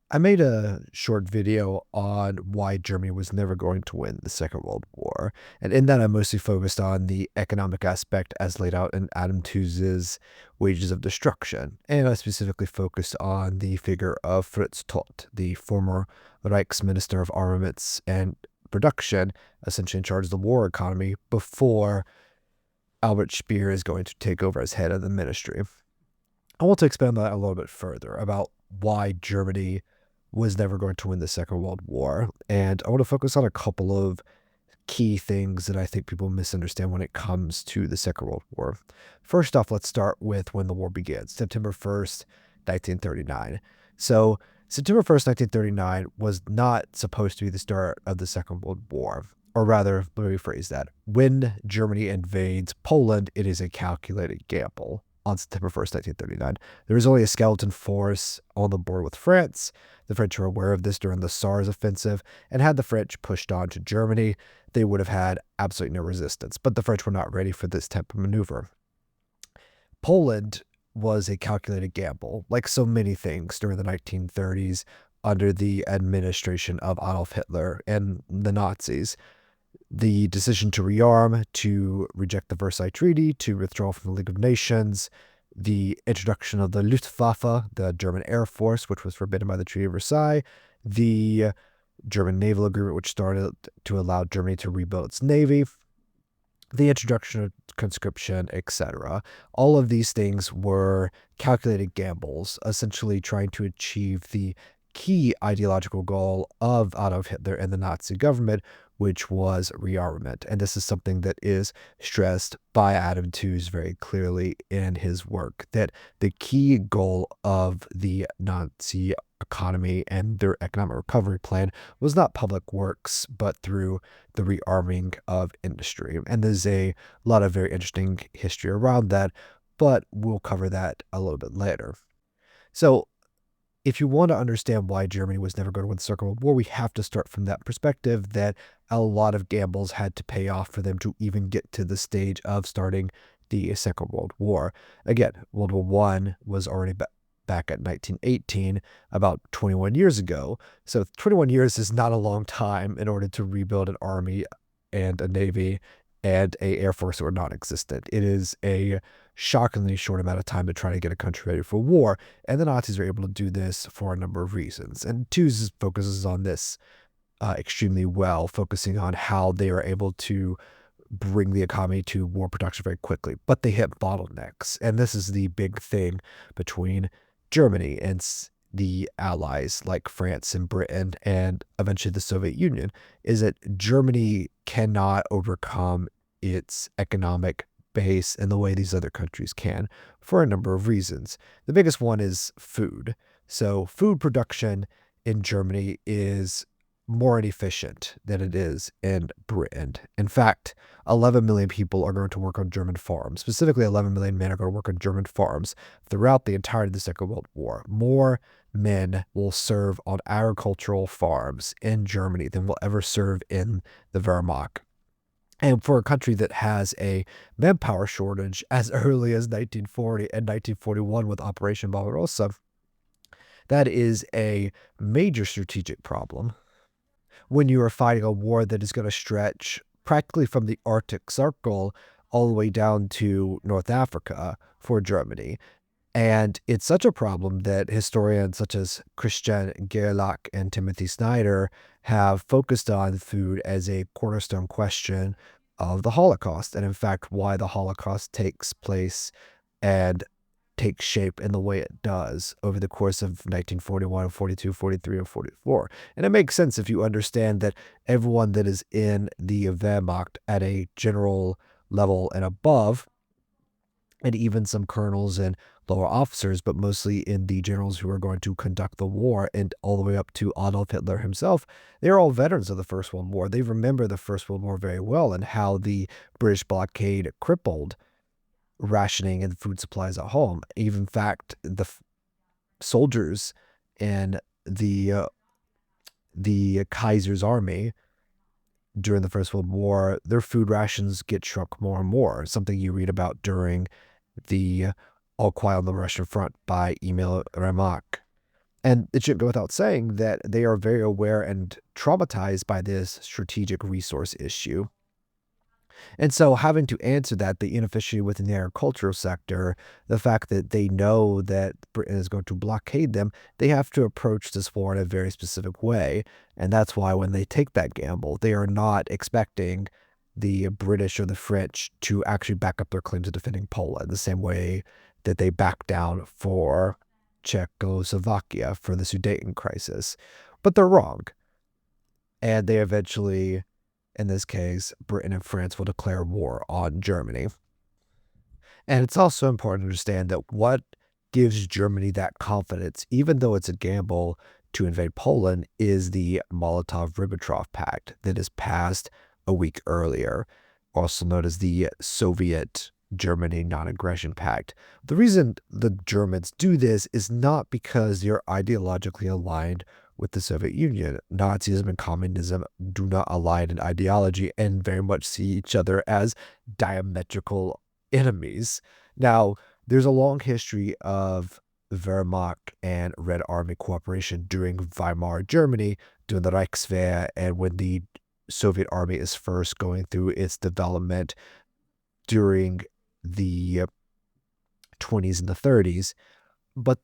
I made a short video on why Germany was never going to win the Second World War. And in that, I mostly focused on the economic aspect as laid out in Adam Tooze's Wages of Destruction. And I specifically focused on the figure of Fritz Todt, the former Reichsminister of Armaments and Production, essentially in charge of the war economy, before Albert Speer is going to take over as head of the ministry. I want to expand on that a little bit further about why Germany was never going to win the Second World War. And I want to focus on a couple of key things that I think people misunderstand when it comes to the Second World War. First off, let's start with when the war began, September 1st, 1939. So, September 1st, 1939 was not supposed to be the start of the Second World War. Or rather, let me rephrase that. When Germany invades Poland, it is a calculated gamble. On September 1st, 1939. There was only a skeleton force on the board with France. The French were aware of this during the Sars offensive, and had the French pushed on to Germany, they would have had absolutely no resistance. But the French were not ready for this type of maneuver. Poland was a calculated gamble, like so many things during the 1930s under the administration of Adolf Hitler and the Nazis. The decision to rearm, to reject the Versailles Treaty, to withdraw from the League of Nations, the introduction of the Luftwaffe, the German Air Force, which was forbidden by the Treaty of Versailles, the German Naval Agreement, which started to allow Germany to rebuild its navy, the introduction of conscription, etc. All of these things were calculated gambles, essentially trying to achieve the key ideological goal of Adolf Hitler and the Nazi government, which was rearmament. And this is something that is stressed by Adam Tooze very clearly in his work, that the key goal of the Nazi economy and their economic recovery plan was not public works, but through the rearming of industry. And there's a lot of very interesting history around that, but we'll cover that a little bit later. So if you want to understand why Germany was never going to win the Second World War, we have to start from that perspective that a lot of gambles had to pay off for them to even get to the stage of starting the Second World War. Again, World War I was already back at 1918, about 21 years ago. So 21 years is not a long time in order to rebuild an army and a navy and a air force that were non-existent. It is a shockingly short amount of time to try to get a country ready for war, and the Nazis are able to do this for a number of reasons. And Tooze focuses on this extremely well, focusing on how they are able to bring the economy to war production very quickly. But they hit bottlenecks, and this is the big thing between Germany and the allies like France and Britain and eventually the Soviet Union, is that Germany cannot overcome its economic base in the way these other countries can for a number of reasons. The biggest one is food. So food production in Germany is more inefficient than it is in Britain. In fact, 11 million people are going to work on German farms. Specifically, 11 million men are going to work on German farms throughout the entirety of the Second World War. More men will serve on agricultural farms in Germany than will ever serve in the Wehrmacht. And for a country that has a manpower shortage as early as 1940 and 1941 with Operation Barbarossa, that is a major strategic problem when you are fighting a war that is going to stretch practically from the Arctic Circle all the way down to North Africa for Germany. And it's such a problem that historians such as Christian Gerlach and Timothy Snyder have focused on food as a cornerstone question of the Holocaust, and in fact, why the Holocaust takes place and takes shape in the way it does over the course of 1941, 42, 43, and 44. And it makes sense if you understand that everyone that is in the Wehrmacht at a general level and above, and even some colonels and lower officers, but mostly in the generals who are going to conduct the war, and all the way up to Adolf Hitler himself, they're all veterans of the First World War. They remember the First World War very well and how the British blockade crippled rationing and food supplies at home. Even in fact, the soldiers in the Kaiser's army during the First World War, their food rations get shrunk more and more, something you read about during the All Quiet on the Russian Front by Emil Remarque. And it should go without saying that they are very aware and traumatized by this strategic resource issue. And so, having to answer that, the inefficiency within the agricultural sector, the fact that they know that Britain is going to blockade them, they have to approach this war in a very specific way. And that's why when they take that gamble, they are not expecting the British or the French to actually back up their claims of defending Poland the same way that they backed down for Czechoslovakia for the Sudeten crisis. But they're wrong. And they eventually, in this case, Britain and France will declare war on Germany. And it's also important to understand that what gives Germany that confidence, even though it's a gamble to invade Poland, is the Molotov-Ribbentrop Pact that is passed a week earlier, also known as the Soviet-Germany Non-Aggression Pact. The reason the Germans do this is not because they're ideologically aligned with the Soviet Union. Nazism and communism do not align in ideology and very much see each other as diametrical enemies. Now, there's a long history of Wehrmacht and Red Army cooperation during Weimar Germany, during the Reichswehr, and when the Soviet army is first going through its development during the 20s and the 30s. But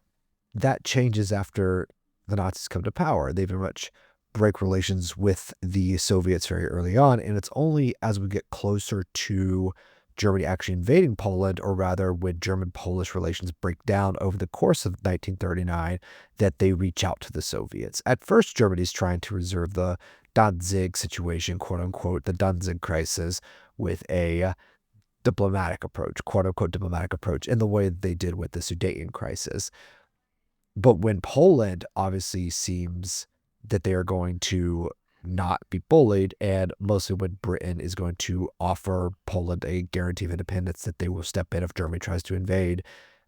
that changes after the Nazis come to power. They very much break relations with the Soviets very early on, and it's only as we get closer to Germany actually invading Poland, or rather when German-Polish relations break down over the course of 1939, that they reach out to the Soviets. At first, Germany's trying to reserve the Danzig situation, quote-unquote, the Danzig crisis, with a diplomatic approach, quote-unquote diplomatic approach, in the way they did with the Sudeten crisis. But when Poland obviously seems that they are going to not be bullied, and mostly when Britain is going to offer Poland a guarantee of independence that they will step in if Germany tries to invade,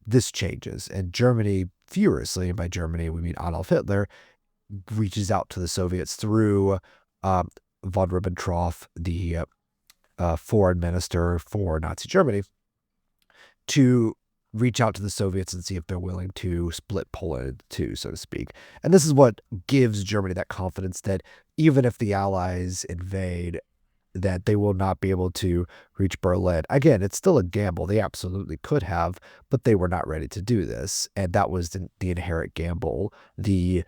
this changes. And Germany, furiously, and by Germany we mean Adolf Hitler, reaches out to the Soviets through von Ribbentrop, the foreign minister for Nazi Germany, to reach out to the Soviets and see if they're willing to split Poland in two, so to speak. And this is what gives Germany that confidence that even if the Allies invade, that they will not be able to reach Berlin. Again, it's still a gamble. They absolutely could have, but they were not ready to do this. And that was the inherent gamble, the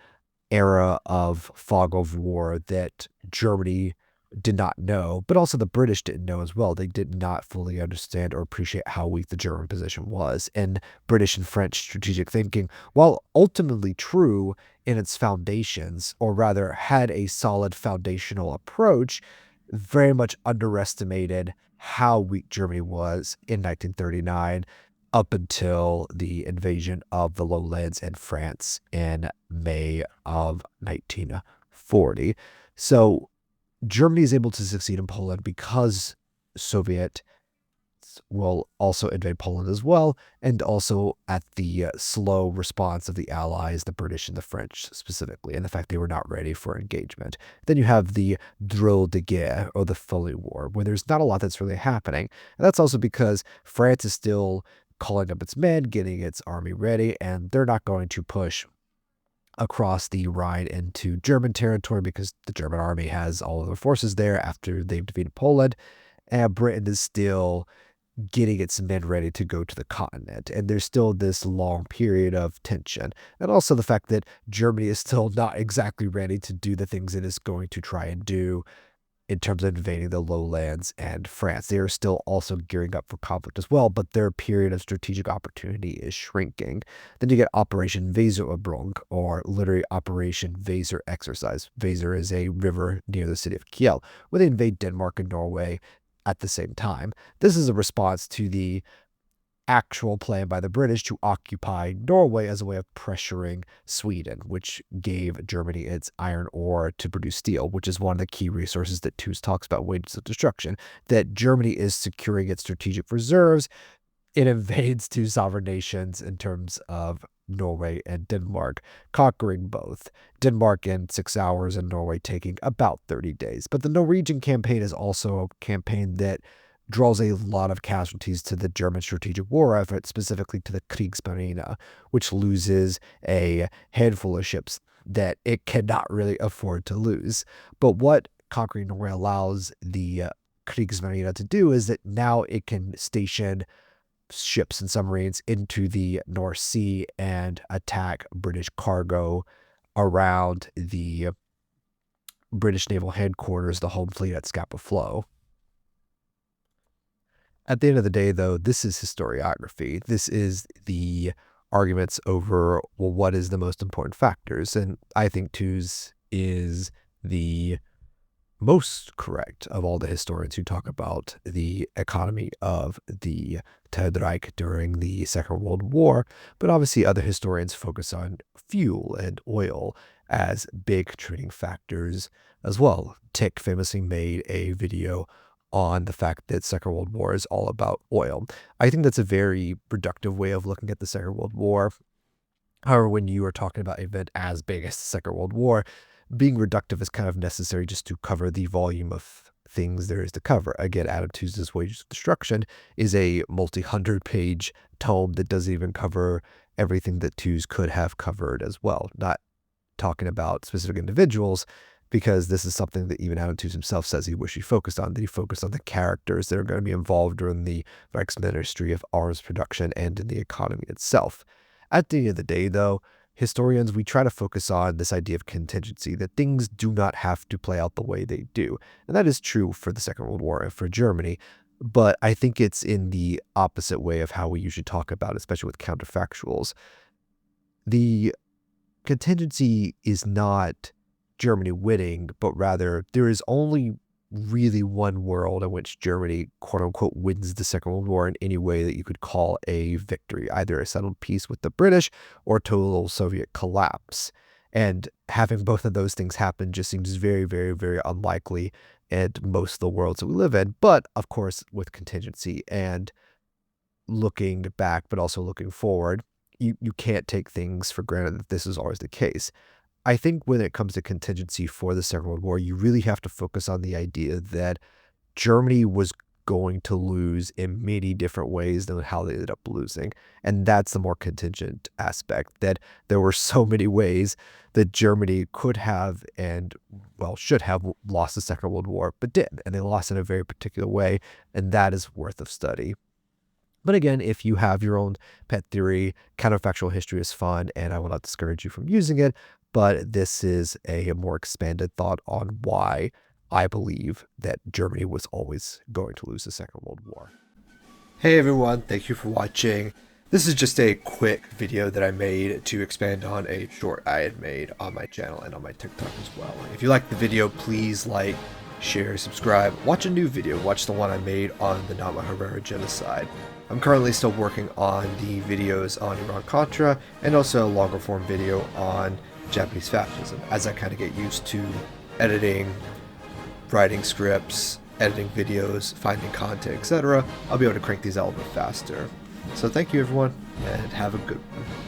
era of fog of war that Germany did not know, but also the British didn't know as well. They did not fully understand or appreciate how weak the German position was. And British and French strategic thinking, while ultimately true in its foundations, or rather had a solid foundational approach, very much underestimated how weak Germany was in 1939 up until the invasion of the lowlands in France in May of 1940. So Germany is able to succeed in Poland because Soviets will also invade Poland as well, and also at the slow response of the Allies, the British and the French specifically, and the fact they were not ready for engagement. Then you have the drôle de guerre, or the Folly War, where there's not a lot that's really happening. And that's also because France is still calling up its men, getting its army ready, and they're not going to push across the Rhine into German territory because the German army has all of their forces there after they've defeated Poland. And Britain is still getting its men ready to go to the continent. And there's still this long period of tension. And also the fact that Germany is still not exactly ready to do the things it is going to try and do in terms of invading the lowlands and France. They are still also gearing up for conflict as well, but their period of strategic opportunity is shrinking. Then you get Operation Weserüberung, or literally Operation Weser Exercise. Weser is a river near the city of Kiel, where they invade Denmark and Norway at the same time. This is a response to the actual plan by the British to occupy Norway as a way of pressuring Sweden, which gave Germany its iron ore to produce steel, which is one of the key resources that Tooze talks about, wages of destruction, that Germany is securing its strategic reserves. It invades two sovereign nations in terms of Norway and Denmark, conquering both. Denmark in 6 hours and Norway taking about 30 days. But the Norwegian campaign is also a campaign that draws a lot of casualties to the German strategic war effort, specifically to the Kriegsmarine, which loses a handful of ships that it cannot really afford to lose. But what conquering Norway allows the Kriegsmarine to do is that now it can station ships and submarines into the North Sea and attack British cargo around the British naval headquarters, the home fleet at Scapa Flow. At the end of the day, though, this is historiography. This is the arguments over, well, what is the most important factors? And I think Tooze is the most correct of all the historians who talk about the economy of the Third Reich during the Second World War. But obviously other historians focus on fuel and oil as big contributing factors as well. Tick famously made a video on the fact that Second World War is all about oil. I think that's a very productive way of looking at the Second World War. However, when you are talking about an event as big as the Second World War, being reductive is kind of necessary just to cover the volume of things there is to cover. Again, Adam Tooze's Wages of Destruction is a multi-100-page tome that doesn't even cover everything that Tooze could have covered as well. Not talking about specific individuals, because this is something that even Adam Tooze himself says he wished he focused on, that he focused on the characters that are going to be involved during the Reichsministry of Arms Production and in the economy itself. At the end of the day, though, historians, we try to focus on this idea of contingency, that things do not have to play out the way they do. And that is true for the Second World War and for Germany, but I think it's in the opposite way of how we usually talk about it, especially with counterfactuals. The contingency is not Germany winning, but rather there is only really one world in which Germany, quote unquote, wins the Second World War in any way that you could call a victory, either a settled peace with the British or total Soviet collapse. And having both of those things happen just seems very, very, very unlikely in most of the worlds that we live in. But of course, with contingency and looking back, but also looking forward, you can't take things for granted that this is always the case. I think when it comes to contingency for the Second World War, you really have to focus on the idea that Germany was going to lose in many different ways than how they ended up losing. And that's the more contingent aspect, that there were so many ways that Germany could have and, well, should have lost the Second World War, but didn't. And they lost in a very particular way, and that is worth of study. But again, if you have your own pet theory, counterfactual history is fun, and I will not discourage you from using it. But this is a more expanded thought on why I believe that Germany was always going to lose the Second World War. Hey everyone, thank you for watching. This is just a quick video that I made to expand on a short I had made on my channel and on my TikTok as well. If you liked the video, please like, share, subscribe, watch a new video, watch the one I made on the Nama-Herero genocide. I'm currently still working on the videos on Iran-Contra and also a longer form video on Japanese fascism. As I kind of get used to editing, writing scripts, editing videos, finding content, etc., I'll be able to crank these out a little bit faster. So thank you everyone, and have a good one.